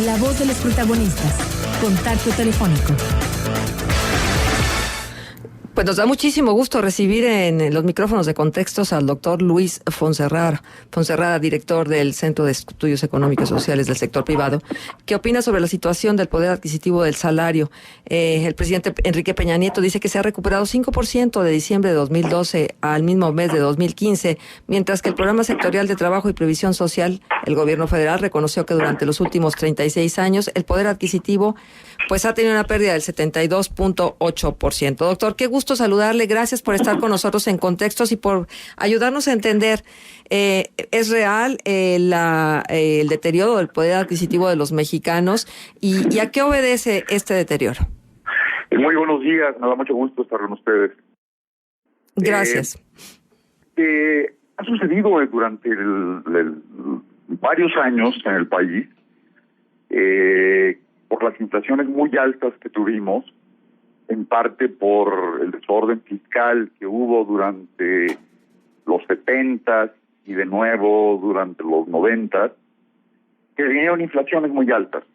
La voz de los protagonistas. Contacto telefónico. Pues nos da muchísimo gusto recibir en los micrófonos de Contextos al doctor Luis Fonserrada, director del Centro de Estudios Económicos y Sociales del Sector Privado. ¿Qué opina sobre la situación del poder adquisitivo del salario? El presidente Enrique Peña Nieto dice que se ha recuperado 5% de diciembre de 2012 al mismo mes de 2015, mientras que el Programa Sectorial de Trabajo y Previsión Social, el gobierno federal, reconoció que durante los últimos 36 años el poder adquisitivo pues ha tenido una pérdida del 72.8%. Doctor, qué gusto saludarle. Gracias por estar con nosotros en Contextos y por ayudarnos a entender. ¿Es real el deterioro del poder adquisitivo de los mexicanos y a qué obedece este deterioro? Muy buenos días. Me da mucho gusto estar con ustedes. Gracias. Ha sucedido durante varios años en el país, por las inflaciones muy altas que tuvimos, en parte por el desorden fiscal que hubo durante los 70s y de nuevo durante los 90s, que vinieron inflaciones muy altas.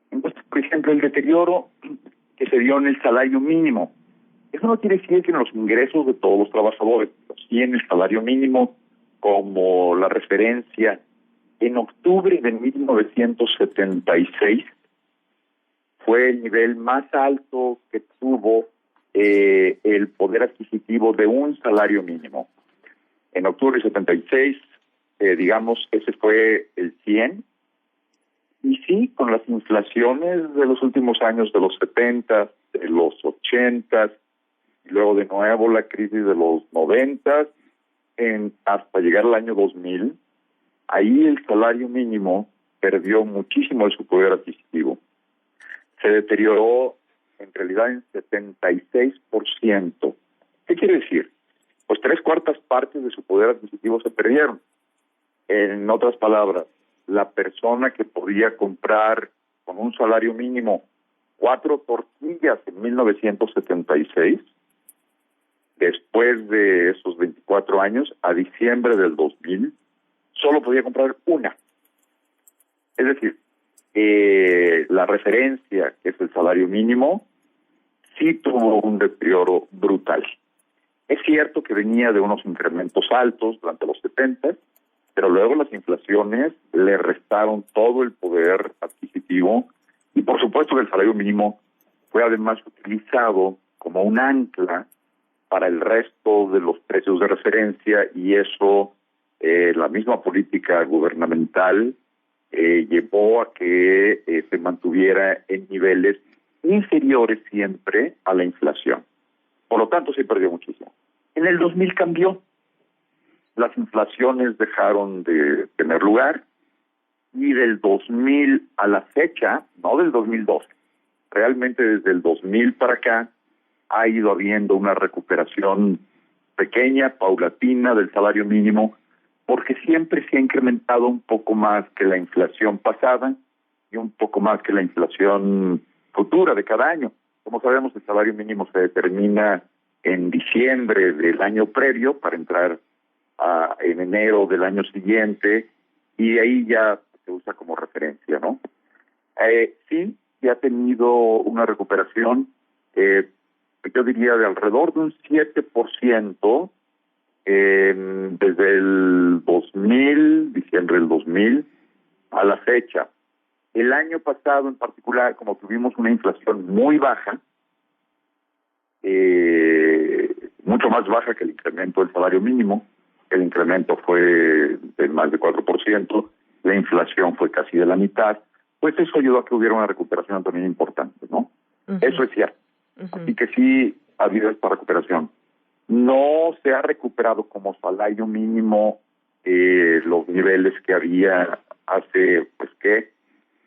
Entonces, por ejemplo, el deterioro que se dio en el salario mínimo. Eso no quiere decir que en los ingresos de todos los trabajadores, pero sí en el salario mínimo, como la referencia. En octubre de 1976 fue el nivel más alto que tuvo el poder adquisitivo de un salario mínimo. En octubre de 76, digamos, ese fue el 100. Y sí, con las inflaciones de los últimos años, de los 70, de los 80, y luego de nuevo la crisis de los 90, hasta llegar al año 2000, ahí el salario mínimo perdió muchísimo de su poder adquisitivo. Se deterioró en realidad en 76%. ¿Qué quiere decir? Pues 3/4 partes de su poder adquisitivo se perdieron. En otras palabras, la persona que podía comprar con un salario mínimo 4 tortillas en 1976, después de esos 24 años, a diciembre del 2000, solo podía comprar una. Es decir, la referencia, que es el salario mínimo, sí tuvo un deterioro brutal. Es cierto que venía de unos incrementos altos durante los 70, pero luego las inflaciones le restaron todo el poder adquisitivo y por supuesto que el salario mínimo fue además utilizado como un ancla para el resto de los precios de referencia y eso, la misma política gubernamental llevó a que se mantuviera en niveles inferiores siempre a la inflación. Por lo tanto, se perdió muchísimo. En el 2000 cambió. Las inflaciones dejaron de tener lugar y del 2000 a la fecha, no del 2012, realmente desde el 2000 para acá, ha ido habiendo una recuperación pequeña, paulatina del salario mínimo, porque siempre se ha incrementado un poco más que la inflación pasada y un poco más que la inflación futura de cada año. Como sabemos, el salario mínimo se determina en diciembre del año previo para entrar en enero del año siguiente y de ahí ya se usa como referencia, ¿no? Sí, se ha tenido una recuperación, yo diría de alrededor de un 7%, desde el 2000, diciembre del 2000, a la fecha. El año pasado en particular, como tuvimos una inflación muy baja, mucho más baja que el incremento del salario mínimo, el incremento fue de más de 4%, la inflación fue casi de la mitad, pues eso ayudó a que hubiera una recuperación también importante, ¿no? Uh-huh. Eso es cierto. Uh-huh. Así que sí ha habido esta recuperación. No se ha recuperado como salario mínimo los niveles que había hace, pues, ¿qué?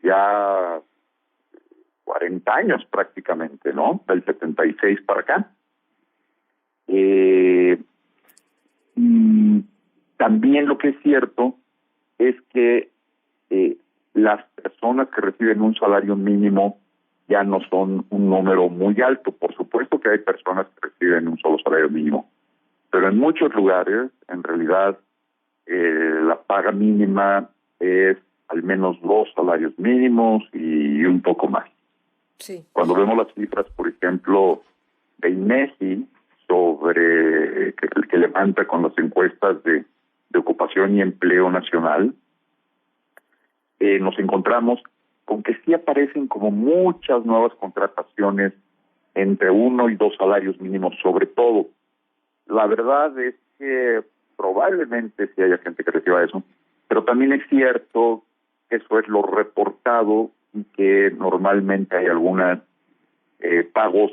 Ya 40 años prácticamente, ¿no? Del 76 para acá. Y también lo que es cierto es que las personas que reciben un salario mínimo ya no son un número muy alto. Por supuesto que hay personas que reciben un solo salario mínimo, pero en muchos lugares, en realidad, la paga mínima es al menos 2 salarios mínimos y un poco más. Sí. Cuando vemos las cifras, por ejemplo, de INEGI, sobre que levanta con las encuestas de ocupación y empleo nacional, nos encontramos con que sí aparecen como muchas nuevas contrataciones entre 1 y 2 salarios mínimos, sobre todo. La verdad es que probablemente sí haya gente que reciba eso, pero también es cierto que eso es lo reportado y que normalmente hay algunos pagos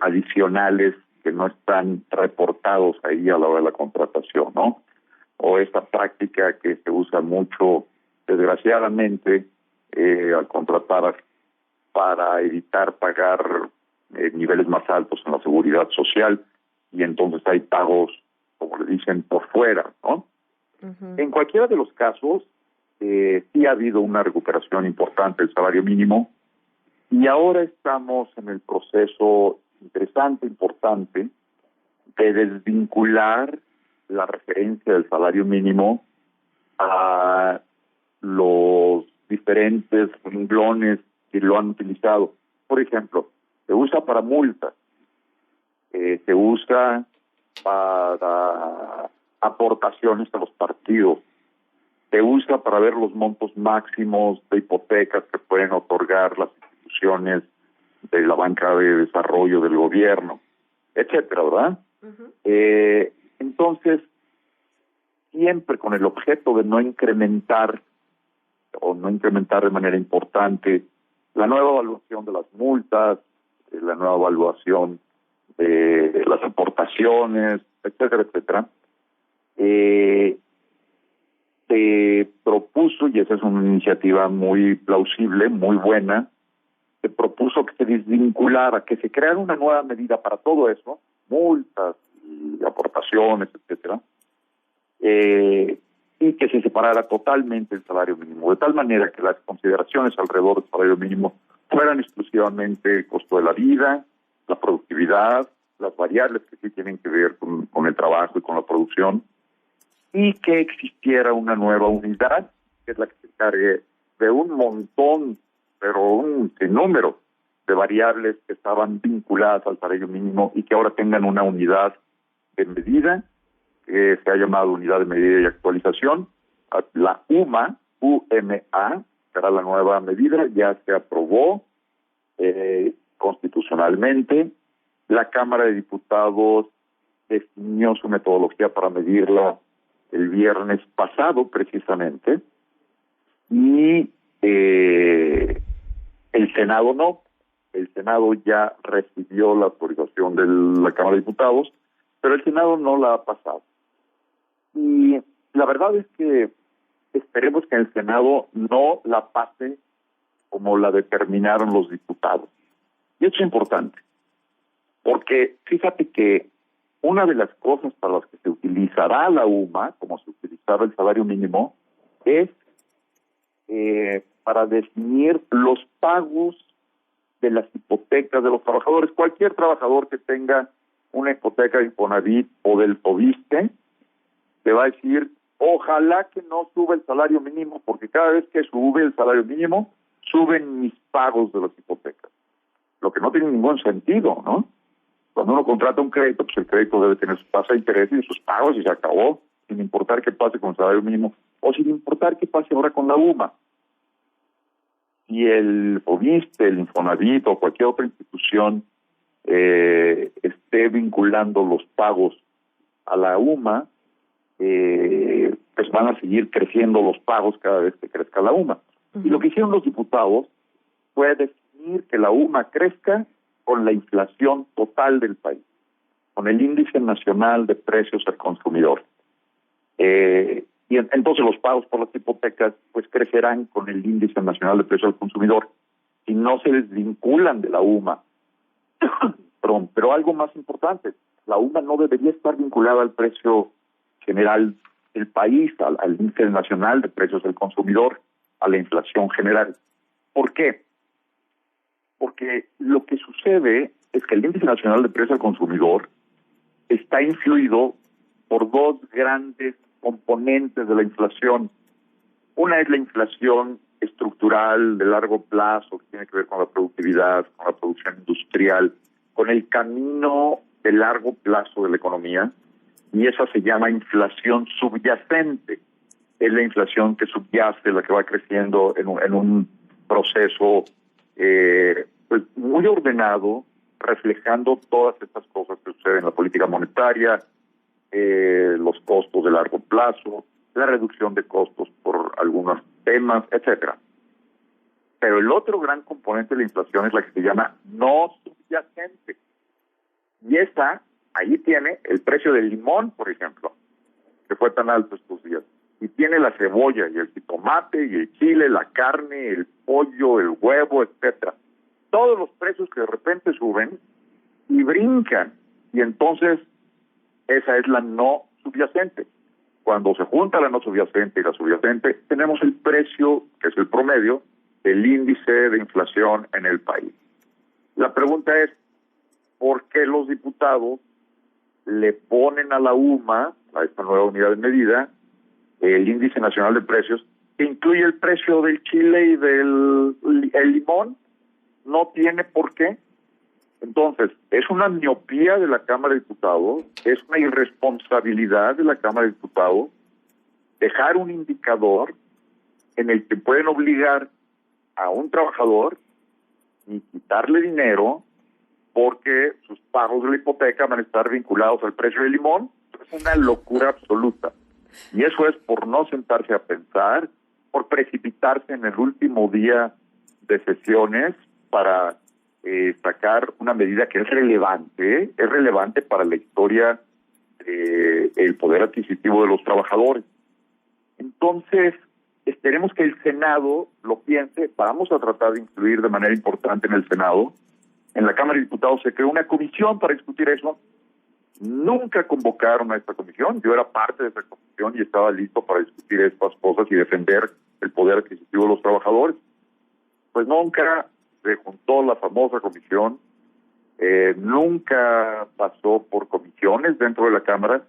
adicionales que no están reportados ahí a la hora de la contratación, ¿no? O esta práctica que se usa mucho, desgraciadamente, al contratar para evitar pagar niveles más altos en la seguridad social, y entonces hay pagos, como le dicen, por fuera, ¿no? Uh-huh. En cualquiera de los casos, sí ha habido una recuperación importante del salario mínimo, y ahora estamos en el proceso interesante, importante, de desvincular la referencia del salario mínimo a los diferentes renglones que lo han utilizado. Por ejemplo, se usa para multas, se usa para aportaciones a los partidos, se usa para ver los montos máximos de hipotecas que pueden otorgar las instituciones de la banca de desarrollo del gobierno, etcétera, ¿verdad? Uh-huh. Entonces, siempre con el objeto de no incrementar de manera importante la nueva evaluación de las multas, la nueva evaluación de las aportaciones, etcétera, etcétera, se propuso, y esa es una iniciativa muy plausible, muy buena, se propuso que se desvinculara, que se creara una nueva medida para todo eso, multas y aportaciones, etcétera, y que se separara totalmente el salario mínimo, de tal manera que las consideraciones alrededor del salario mínimo fueran exclusivamente el costo de la vida, la productividad, las variables que sí tienen que ver con el trabajo y con la producción, y que existiera una nueva unidad, que es la que se encargue de un montón, pero un sinnúmero de variables que estaban vinculadas al salario mínimo y que ahora tengan una unidad de medida, que se ha llamado Unidad de Medida y Actualización, la UMA, será la nueva medida, ya se aprobó constitucionalmente. La Cámara de Diputados definió su metodología para medirla el viernes pasado, precisamente, y el Senado no. El Senado ya recibió la autorización de la Cámara de Diputados, pero el Senado no la ha pasado. Y la verdad es que esperemos que el Senado no la pase como la determinaron los diputados. Y eso es importante, porque fíjate que una de las cosas para las que se utilizará la UMA, como se utilizaba el salario mínimo, es para definir los pagos de las hipotecas de los trabajadores. Cualquier trabajador que tenga una hipoteca de Infonavit o del Fobiste, te va a decir, ojalá que no suba el salario mínimo, porque cada vez que sube el salario mínimo, suben mis pagos de las hipotecas. Lo que no tiene ningún sentido, ¿no? Cuando uno contrata un crédito, pues el crédito debe tener su tasa de interés y sus pagos y se acabó, sin importar qué pase con el salario mínimo o sin importar qué pase ahora con la UMA. Si el Fobiste, el Infonavit o cualquier otra institución esté vinculando los pagos a la UMA, pues van a seguir creciendo los pagos cada vez que crezca la UMA. Uh-huh. Y lo que hicieron los diputados fue definir que la UMA crezca con la inflación total del país, con el índice nacional de precios al consumidor. Y entonces los pagos por las hipotecas pues crecerán con el índice nacional de precios al consumidor si no se desvinculan de la UMA. Perdón, pero algo más importante, la UMA no debería estar vinculada al precio general del país, al índice nacional de precios del consumidor, a la inflación general. ¿Por qué? Porque lo que sucede es que el índice nacional de precios al consumidor está influido por dos grandes componentes de la inflación. Una es la inflación estructural de largo plazo, que tiene que ver con la productividad, con la producción industrial, con el camino de largo plazo de la economía, y esa se llama inflación subyacente. Es la inflación que subyace, la que va creciendo en un proceso pues muy ordenado, reflejando todas estas cosas que suceden en la política monetaria, los costos de largo plazo, la reducción de costos por algunos temas, etcétera. Pero el otro gran componente de la inflación es la que se llama no subyacente. Y esa, ahí tiene el precio del limón, por ejemplo, que fue tan alto estos días. Y tiene la cebolla y el jitomate y el chile, la carne, el pollo, el huevo, etcétera. Todos los precios que de repente suben y brincan. Y entonces, esa es la no subyacente. Cuando se junta la no subyacente y la subyacente, tenemos el precio, que es el promedio, del índice de inflación en el país. La pregunta es, ¿por qué los diputados le ponen a la UMA, a esta nueva unidad de medida, el índice nacional de precios, que incluye el precio del chile y del el limón? No tiene por qué. Entonces, es una miopía de la Cámara de Diputados, es una irresponsabilidad de la Cámara de Diputados dejar un indicador en el que pueden obligar a un trabajador y quitarle dinero porque sus pagos de la hipoteca van a estar vinculados al precio del limón. Es una locura absoluta. Y eso es por no sentarse a pensar, por precipitarse en el último día de sesiones para sacar una medida que es relevante para la historia del poder adquisitivo de los trabajadores. Entonces, esperemos que el Senado lo piense. Vamos a tratar de incluir de manera importante en el Senado. En la Cámara de Diputados se creó una comisión para discutir eso. Nunca convocaron a esta comisión. Yo era parte de esa comisión y estaba listo para discutir estas cosas y defender el poder adquisitivo de los trabajadores. Pues nunca se juntó la famosa comisión, nunca pasó por comisiones dentro de la Cámara.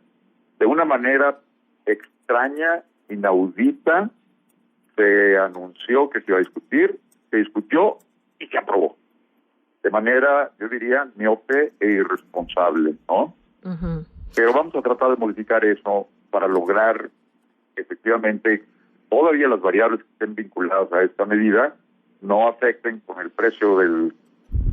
De una manera extraña, inaudita, se anunció que se iba a discutir, se discutió y se aprobó. De manera, yo diría, miope e irresponsable, ¿no? Uh-huh. Pero vamos a tratar de modificar eso para lograr, efectivamente, todavía las variables que estén vinculadas a esta medida no afecten con el precio de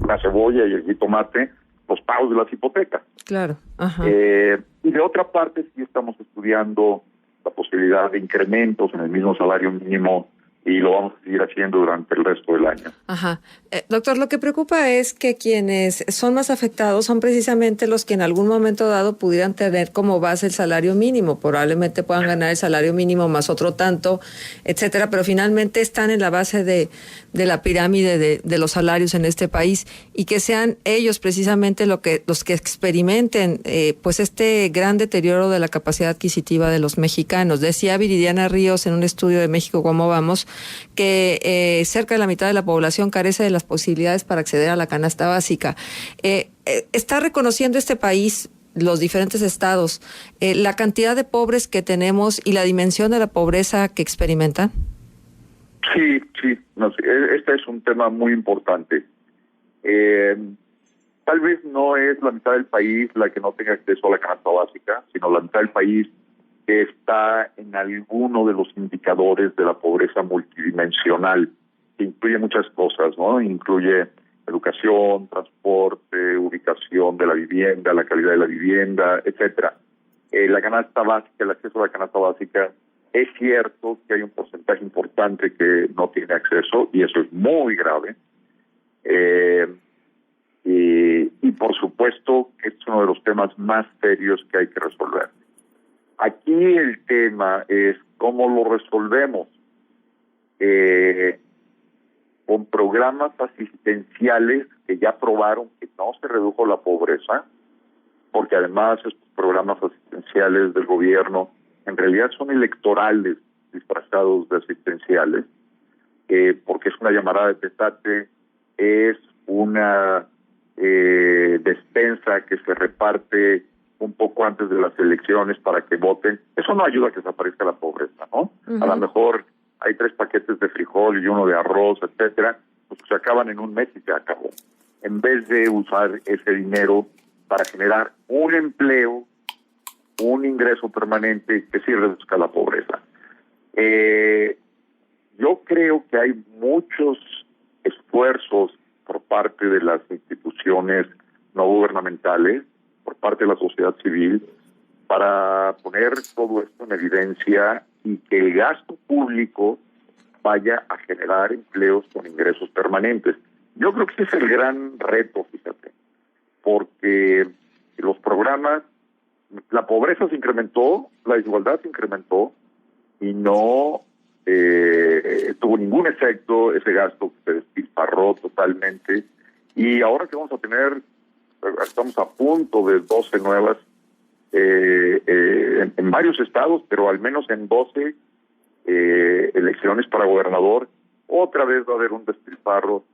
la cebolla y el jitomate los pagos de las hipotecas. Claro. Ajá. Y de otra parte, sí estamos estudiando la posibilidad de incrementos en el mismo salario mínimo y lo vamos a seguir haciendo durante el resto del año. Ajá. Doctor, lo que preocupa es que quienes son más afectados son precisamente los que en algún momento dado pudieran tener como base el salario mínimo. Probablemente puedan ganar el salario mínimo más otro tanto, etcétera, pero finalmente están en la base de la pirámide de los salarios en este país, y que sean ellos precisamente los que experimenten pues este gran deterioro de la capacidad adquisitiva de los mexicanos. Decía Viridiana Ríos en un estudio de México Cómo Vamos que cerca de la mitad de la población carece de las posibilidades para acceder a la canasta básica. ¿Está reconociendo este país, los diferentes estados, la cantidad de pobres que tenemos y la dimensión de la pobreza que experimentan? Sí. No, este es un tema muy importante. Tal vez no es la mitad del país la que no tenga acceso a la canasta básica, sino la mitad del país que está en alguno de los indicadores de la pobreza multidimensional, que incluye muchas cosas, ¿no? Incluye educación, transporte, ubicación de la vivienda, la calidad de la vivienda, etcétera. La canasta básica, el acceso a la canasta básica, es cierto que hay un porcentaje importante que no tiene acceso, y eso es muy grave. Y por supuesto que es uno de los temas más serios que hay que resolver. Aquí el tema es cómo lo resolvemos, con programas asistenciales que ya probaron que no se redujo la pobreza, porque además estos programas asistenciales del gobierno en realidad son electorales disfrazados de asistenciales, porque es una llamarada de petate, es una despensa que se reparte un poco antes de las elecciones para que voten. Eso no ayuda a que desaparezca la pobreza, ¿no? Uh-huh. A lo mejor hay 3 paquetes de frijol y uno de arroz, etcétera, pues se acaban en un mes y se acabó. En vez de usar ese dinero para generar un empleo, un ingreso permanente que sí reduzca la pobreza. Yo creo que hay muchos esfuerzos por parte de las instituciones no gubernamentales, por parte de la sociedad civil, para poner todo esto en evidencia y que el gasto público vaya a generar empleos con ingresos permanentes. Yo creo que ese es el gran reto, fíjate, porque los programas, la pobreza se incrementó, la desigualdad se incrementó y no tuvo ningún efecto ese gasto que se despilfarró totalmente. Y ahora que vamos a tener, estamos a punto de 12 nuevas en varios estados, pero al menos en 12 elecciones para gobernador, otra vez va a haber un despilfarro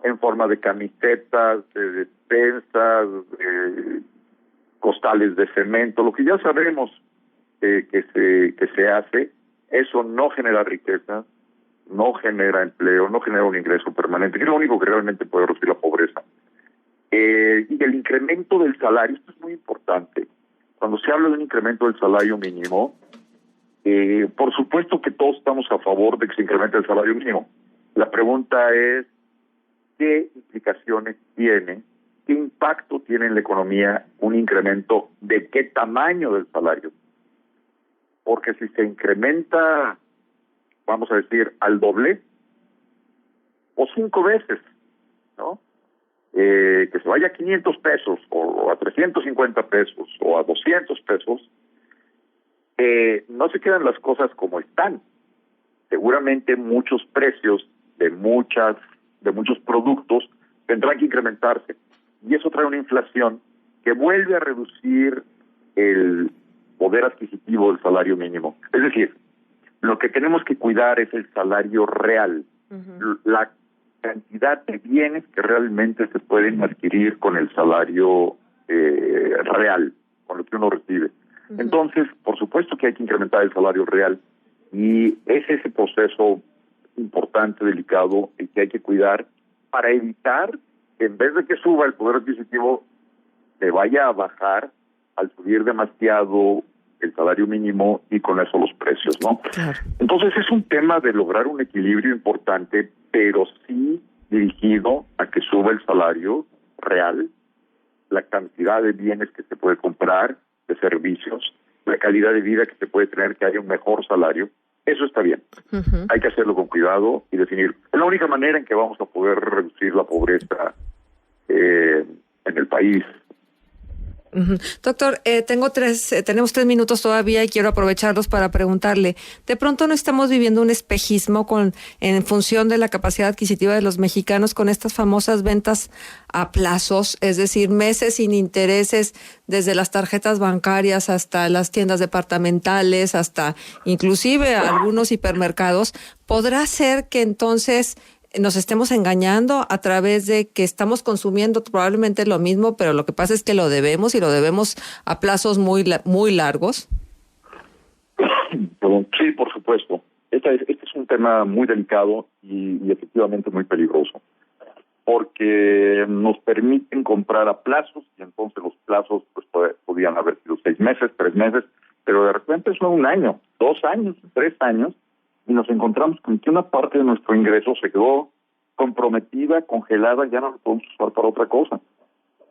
en forma de camisetas, de despensas, costales de cemento, lo que ya sabemos que se hace. Eso no genera riqueza, no genera empleo, no genera un ingreso permanente, que es lo único que realmente puede reducir la pobreza. Y el incremento del salario, esto es muy importante. Cuando se habla de un incremento del salario mínimo, por supuesto que todos estamos a favor de que se incremente el salario mínimo. La pregunta es, ¿qué implicaciones tiene, qué impacto tiene en la economía un incremento de qué tamaño del salario? Porque si se incrementa, vamos a decir, al doble, o 5 veces, ¿no? Que se vaya a 500 pesos, o a 350 pesos, o a 200 pesos, no se quedan las cosas como están. Seguramente muchos precios de muchos productos tendrán que incrementarse. Y eso trae una inflación que vuelve a reducir el poder adquisitivo del salario mínimo. Es decir, lo que tenemos que cuidar es el salario real, la cantidad de bienes que realmente se pueden adquirir con el salario real, con lo que uno recibe. Entonces, por supuesto que hay que incrementar el salario real y es ese proceso importante, delicado, el que hay que cuidar para evitar que en vez de que suba el poder adquisitivo, se vaya a bajar al subir demasiado el salario mínimo y con eso los precios, ¿no? Claro. Entonces es un tema de lograr un equilibrio importante, pero sí dirigido a que suba el salario real, la cantidad de bienes que se puede comprar, de servicios, la calidad de vida que se puede tener, que haya un mejor salario. Eso está bien. Hay que hacerlo con cuidado y definir. Es la única manera en que vamos a poder reducir la pobreza en el país. Doctor, tenemos 3 minutos todavía y quiero aprovecharlos para preguntarle, ¿de pronto no estamos viviendo un espejismo en función de la capacidad adquisitiva de los mexicanos con estas famosas ventas a plazos, es decir, meses sin intereses, desde las tarjetas bancarias hasta las tiendas departamentales, hasta inclusive algunos hipermercados? ¿Podrá ser que entonces nos estemos engañando a través de que estamos consumiendo probablemente lo mismo, pero lo que pasa es que lo debemos y lo debemos a plazos muy largos? Sí, por supuesto. Este es un tema muy delicado y efectivamente muy peligroso, porque nos permiten comprar a plazos y entonces los plazos pues podían haber sido 6 meses, 3 meses, pero de repente son 1 año, 2 años, 3 años, y nos encontramos con que una parte de nuestro ingreso se quedó comprometida, congelada, ya no lo podemos usar para otra cosa.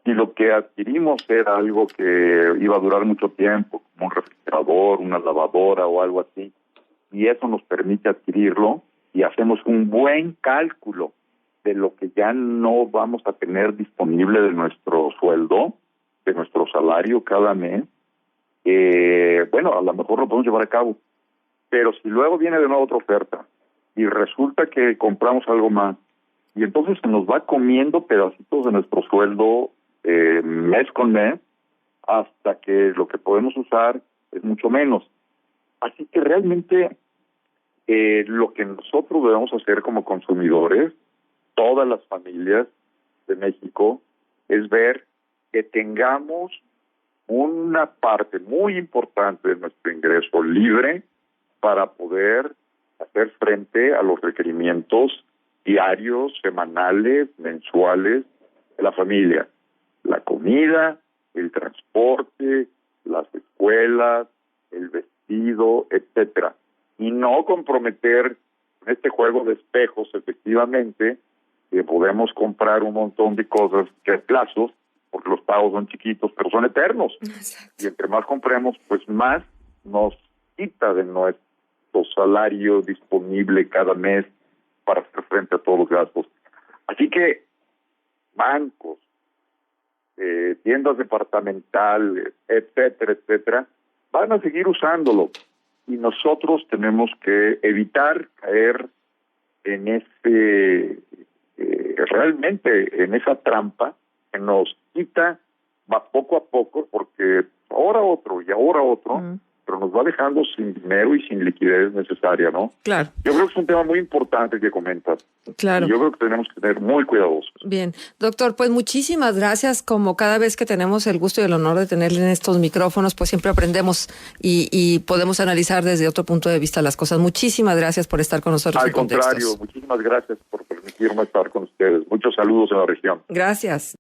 Y lo que adquirimos era algo que iba a durar mucho tiempo, como un refrigerador, una lavadora o algo así, y eso nos permite adquirirlo y hacemos un buen cálculo de lo que ya no vamos a tener disponible de nuestro sueldo, de nuestro salario cada mes. Bueno, a lo mejor lo podemos llevar a cabo. Pero si luego viene de nuevo otra oferta y resulta que compramos algo más y entonces se nos va comiendo pedacitos de nuestro sueldo mes con mes hasta que lo que podemos usar es mucho menos. Así que realmente lo que nosotros debemos hacer como consumidores, todas las familias de México, es ver que tengamos una parte muy importante de nuestro ingreso libre para poder hacer frente a los requerimientos diarios, semanales, mensuales de la familia. La comida, el transporte, las escuelas, el vestido, etcétera. Y no comprometer en este juego de espejos, efectivamente, que podemos comprar un montón de cosas que hay plazos, porque los pagos son chiquitos, pero son eternos. Exacto. Y entre más compremos, pues más nos quita de nuestro salario disponible cada mes para hacer frente a todos los gastos. Así que bancos, tiendas departamentales, etcétera, etcétera, van a seguir usándolo. Y nosotros tenemos que evitar caer en realmente en esa trampa que nos quita, va poco a poco, porque ahora otro y ahora otro, pero nos va dejando sin dinero y sin liquidez necesaria, ¿no? Claro. Yo creo que es un tema muy importante que comentas. Claro. Y yo creo que tenemos que ser muy cuidadosos. Bien, doctor, pues muchísimas gracias. Como cada vez que tenemos el gusto y el honor de tenerle en estos micrófonos, pues siempre aprendemos y podemos analizar desde otro punto de vista las cosas. Muchísimas gracias por estar con nosotros. Al contrario, muchísimas gracias por permitirme estar con ustedes. Muchos saludos en la región. Gracias.